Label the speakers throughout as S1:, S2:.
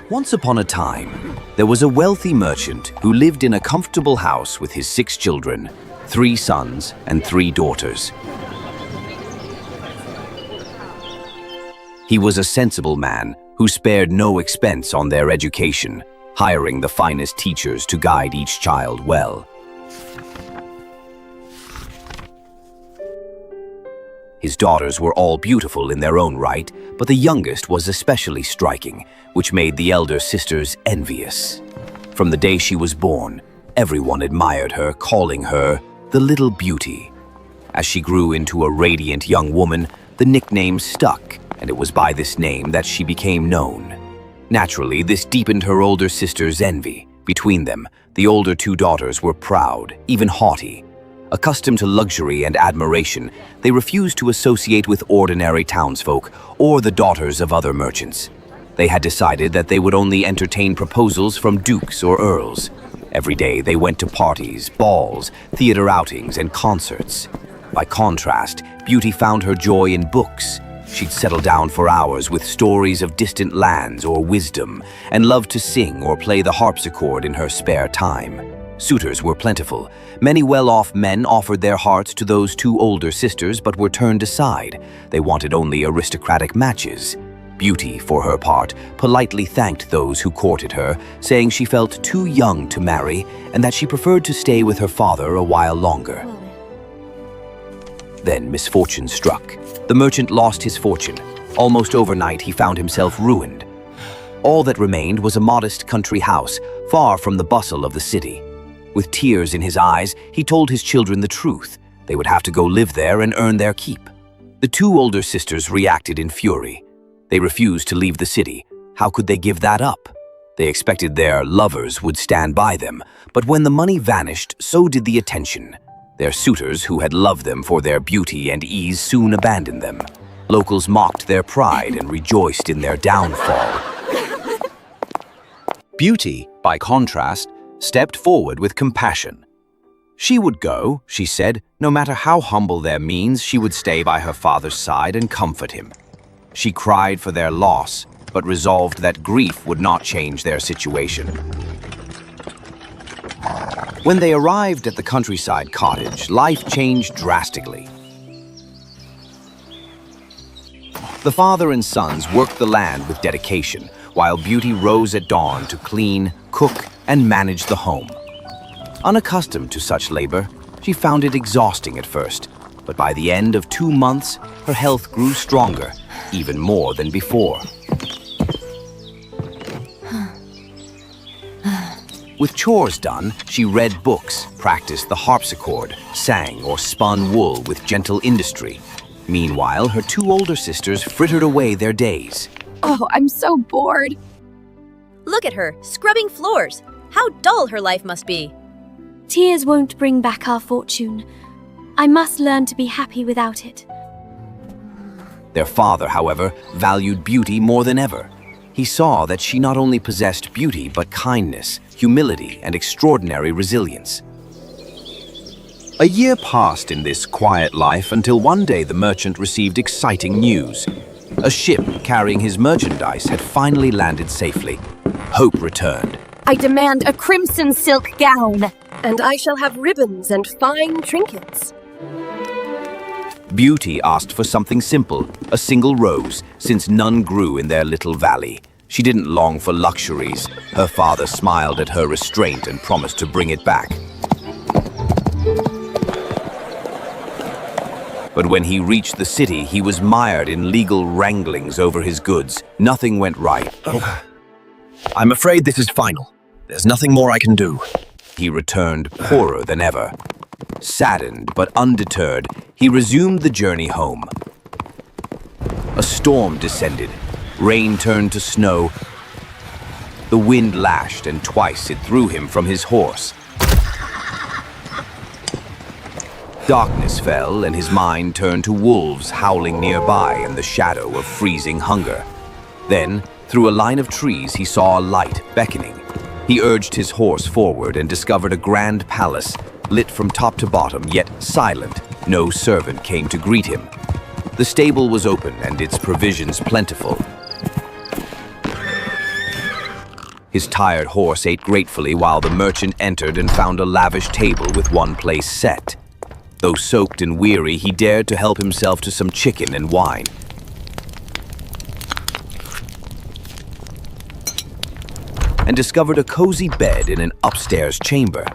S1: Once upon a time, there was a wealthy merchant who lived in a comfortable house with his 6 children, 3 sons and 3 daughters. He was a sensible man who spared no expense on their education, hiring the finest teachers to guide each child well. His daughters were all beautiful in their own right, but the youngest was especially striking, which made the elder sisters envious. From the day she was born, everyone admired her, calling her the Little Beauty. As she grew into a radiant young woman, the nickname stuck, and it was by this name that she became known. Naturally, this deepened her older sister's envy. Between them, the older 2 daughters were proud, even haughty. Accustomed to luxury and admiration, they refused to associate with ordinary townsfolk or the daughters of other merchants. They had decided that they would only entertain proposals from dukes or earls. Every day they went to parties, balls, theater outings, and concerts. By contrast, Beauty found her joy in books. She'd settle down for hours with stories of distant lands or wisdom, and loved to sing or play the harpsichord in her spare time. Suitors were plentiful. Many well-off men offered their hearts to those 2 older sisters but were turned aside. They wanted only aristocratic matches. Beauty, for her part, politely thanked those who courted her, saying she felt too young to marry and that she preferred to stay with her father a while longer. Then misfortune struck. The merchant lost his fortune. Almost overnight, he found himself ruined. All that remained was a modest country house, far from the bustle of the city. With tears in his eyes, he told his children the truth. They would have to go live there and earn their keep. The 2 older sisters reacted in fury. They refused to leave the city. How could they give that up? They expected their lovers would stand by them, but when the money vanished, so did the attention. Their suitors, who had loved them for their beauty and ease, soon abandoned them. Locals mocked their pride and rejoiced in their downfall. Beauty, by contrast, stepped forward with compassion. She would go, she said, no matter how humble their means, she would stay by her father's side and comfort him. She cried for their loss, but resolved that grief would not change their situation. When they arrived at the countryside cottage, life changed drastically. The father and sons worked the land with dedication, while Beauty rose at dawn to clean, cook, and manage the home. Unaccustomed to such labor, she found it exhausting at first, but by the end of 2 months, her health grew stronger, even more than before. With chores done, she read books, practiced the harpsichord, sang or spun wool with gentle industry. Meanwhile, her 2 older sisters frittered away their days.
S2: Oh, I'm so bored.
S3: Look at her, scrubbing floors. How dull her life must be.
S4: Tears won't bring back our fortune. I must learn to be happy without it.
S1: Their father, however, valued Beauty more than ever. He saw that she not only possessed beauty, but kindness, humility, and extraordinary resilience. A year passed in this quiet life until one day the merchant received exciting news. A ship carrying his merchandise had finally landed safely. Hope returned.
S2: I demand a crimson silk gown, and I shall have ribbons and fine trinkets.
S1: Beauty asked for something simple, a single rose, since none grew in their little valley. She didn't long for luxuries. Her father smiled at her restraint and promised to bring it back. But when he reached the city, he was mired in legal wranglings over his goods. Nothing went right.
S5: I'm afraid this is final. There's nothing more I can do.
S1: He returned poorer than ever. Saddened but undeterred, he resumed the journey home. A storm descended. Rain turned to snow. The wind lashed, and twice it threw him from his horse. Darkness fell, and his mind turned to wolves howling nearby in the shadow of freezing hunger. Then, through a line of trees, he saw a light beckoning. He urged his horse forward and discovered a grand palace, lit from top to bottom, yet silent. No servant came to greet him. The stable was open and its provisions plentiful. His tired horse ate gratefully while the merchant entered and found a lavish table with one place set. Though soaked and weary, he dared to help himself to some chicken and wine. And discovered a cozy bed in an upstairs chamber.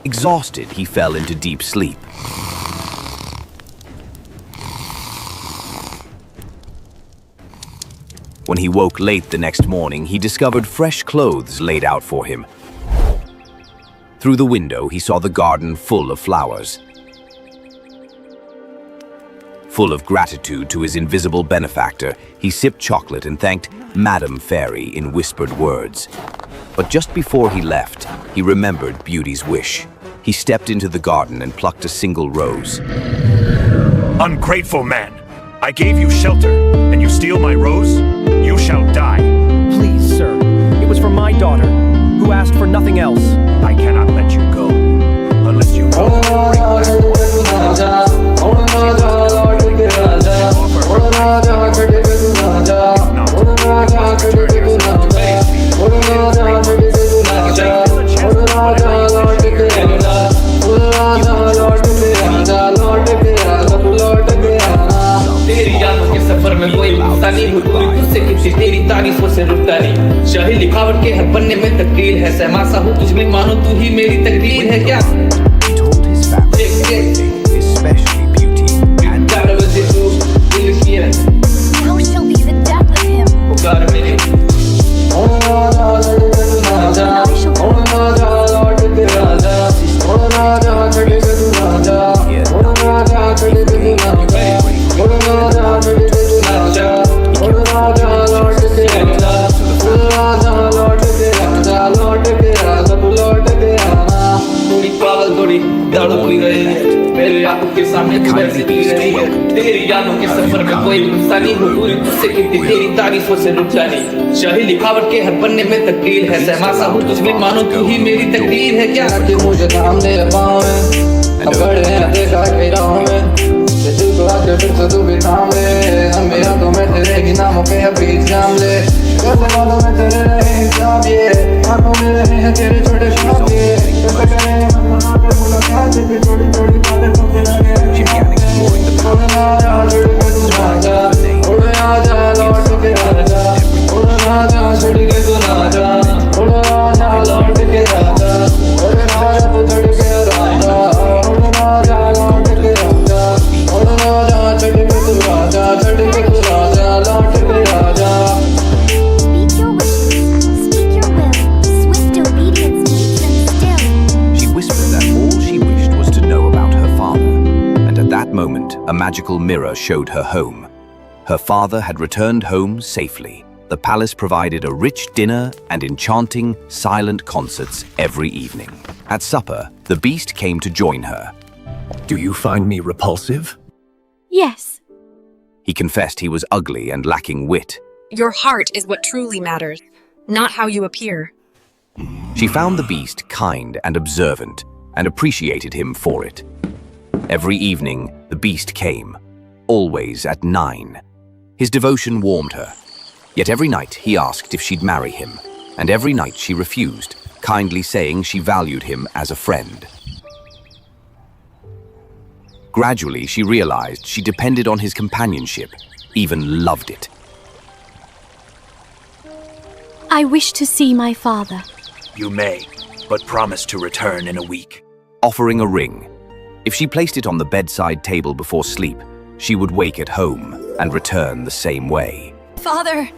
S1: Exhausted, he fell into deep sleep. When he woke late the next morning, he discovered fresh clothes laid out for him. Through the window, he saw the garden full of flowers. Full of gratitude to his invisible benefactor, he sipped chocolate and thanked Madame Fairy in whispered words. But just before he left, he remembered Beauty's wish. He stepped into the garden and plucked a single rose.
S6: Ungrateful man! I gave you shelter, and you steal my rose? You shall die.
S7: Please, sir. It was for my daughter, who asked for nothing else.
S6: I cannot let you go, unless you go and bring back
S8: तेरी तारीफों से रुकता नहीं शाही लिखावट के हर पन्ने में तकदीर है सहमासा हूँ तुझ में मानो तू ही मेरी तकदीर है क्या
S1: He told his family everything, especially Beauty, and
S2: How shall be the death of him?
S8: पुकार मेरे थोड़ी पागल थोड़ी दारू पी रही है मेरे आंखों के सामने तू ऐसे पी रही है तेरी यादों के सफर में कोई इंसानी हो पूरी तुझसे कितनी तेरी तारीफों से रुक जानी शाही लिखावट के हर पन्ने में तकदीर है सहमासा हूँ तुझ में मानो तू ही मेरी तकदीर है क्या कि मुझे थाम ले पाँव में अब खड़े हैं देखा के राह में तू तो आके फिर से तू भी थाम ले मेरी आंखों में तेरे की नामों पे अभी एग्जाम ले कैसे बालों में तेरे रहे हिसाब ये आंखों में रहे हैं तेरे छोटे ख्वाब ये कैसे करें मुलाकात फिर थोड़ी थोड़ी बातें होने लगे
S1: she began exploring the
S8: उड़े आजा छोड़ के तू ना जा उड़े आजा लौट के आजा उड़े आजा छोड़ के तू ना जा उड़े आजा लौट के आजा उड़े आजा तू छोड़ के आजा उड़े आजा लौट के आजा उड़े आजा छोड़ के तू आजा छोड़ के तू आजा लौट के आजा
S4: Speak your wishes, speak your will. Swift obedience meets them still.
S1: She whispered that all she wished was to know about her father. And at that moment, a magical mirror showed her home. Her father had returned home safely. The palace provided a rich dinner and enchanting, silent concerts every evening. At supper, the beast came to join her.
S5: Do you find me repulsive?
S4: Yes.
S1: He confessed he was ugly and lacking wit.
S2: Your heart is what truly matters, not how you appear.
S1: She found the beast kind and observant and appreciated him for it. Every evening, the beast came, always at 9. His devotion warmed her. Yet every night he asked if she'd marry him, and every night she refused, kindly saying she valued him as a friend. Gradually, she realized she depended on his companionship, even loved it.
S4: I wish to see my father.
S6: You may, but promise to return in a week.
S1: Offering a ring. If she placed it on the bedside table before sleep, she would wake at home and return the same way.
S2: Father!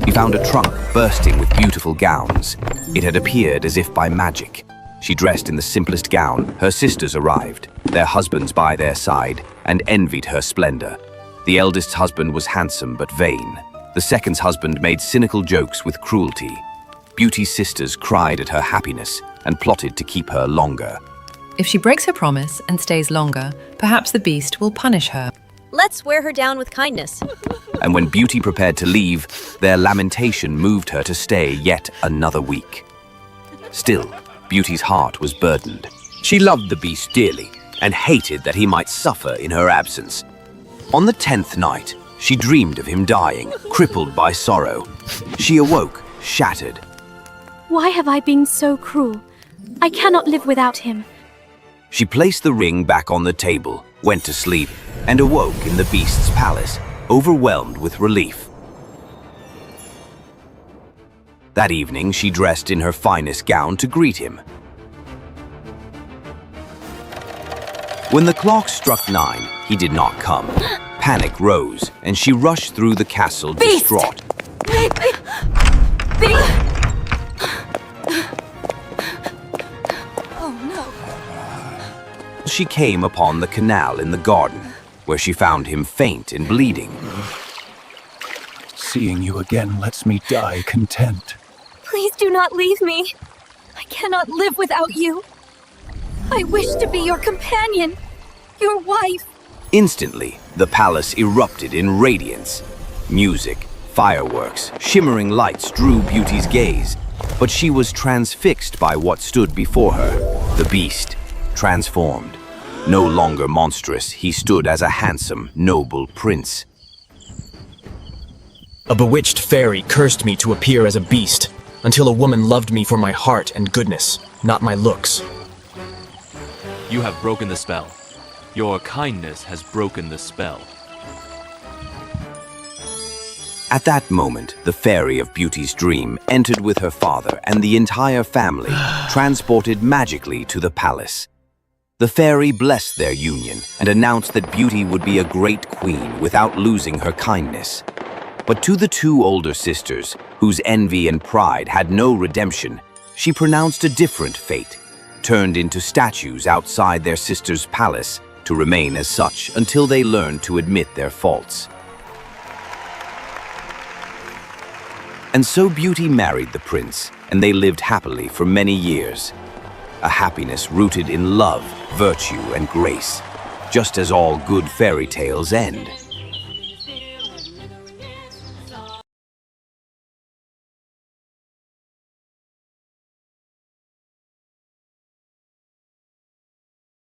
S1: He found a trunk bursting with beautiful gowns. It had appeared as if by magic. She dressed in the simplest gown. Her sisters arrived, their husbands by their side, and envied her splendor. The eldest's husband was handsome but vain. The second's husband made cynical jokes with cruelty. Beauty's sisters cried at her happiness and plotted to keep her longer.
S9: If she breaks her promise and stays longer, perhaps the beast will punish her.
S3: Let's wear her down with kindness.
S1: And when Beauty prepared to leave, their lamentation moved her to stay yet another week. Still, Beauty's heart was burdened. She loved the beast dearly and hated that he might suffer in her absence. On the 10th night, she dreamed of him dying, crippled by sorrow. She awoke, shattered.
S4: Why have I been so cruel? I cannot live without him.
S1: She placed the ring back on the table, went to sleep, and awoke in the beast's palace, overwhelmed with relief. That evening, she dressed in her finest gown to greet him. When the clock struck 9, he did not come. Panic rose, and she rushed through the castle distraught. She came upon the canal in the garden, where she found him faint and bleeding.
S10: Seeing you again lets me die content.
S2: Please do not leave me. I cannot live without you. I wish to be your companion, your wife.
S1: Instantly, the palace erupted in radiance. Music, fireworks, shimmering lights drew Beauty's gaze, but she was transfixed by what stood before her, the beast, transformed. No longer monstrous, he stood as a handsome, noble prince.
S11: A bewitched fairy cursed me to appear as a beast, until a woman loved me for my heart and goodness, not my looks.
S12: You have broken the spell. Your kindness has broken the spell.
S1: At that moment, the fairy of Beauty's dream entered with her father and the entire family, transported magically to the palace. The fairy blessed their union and announced that Beauty would be a great queen without losing her kindness. But to the two older sisters, whose envy and pride had no redemption, she pronounced a different fate, turned into statues outside their sister's palace to remain as such until they learned to admit their faults. And so Beauty married the prince, and they lived happily for many years. A happiness rooted in love, virtue, and grace, just as all good fairy tales end.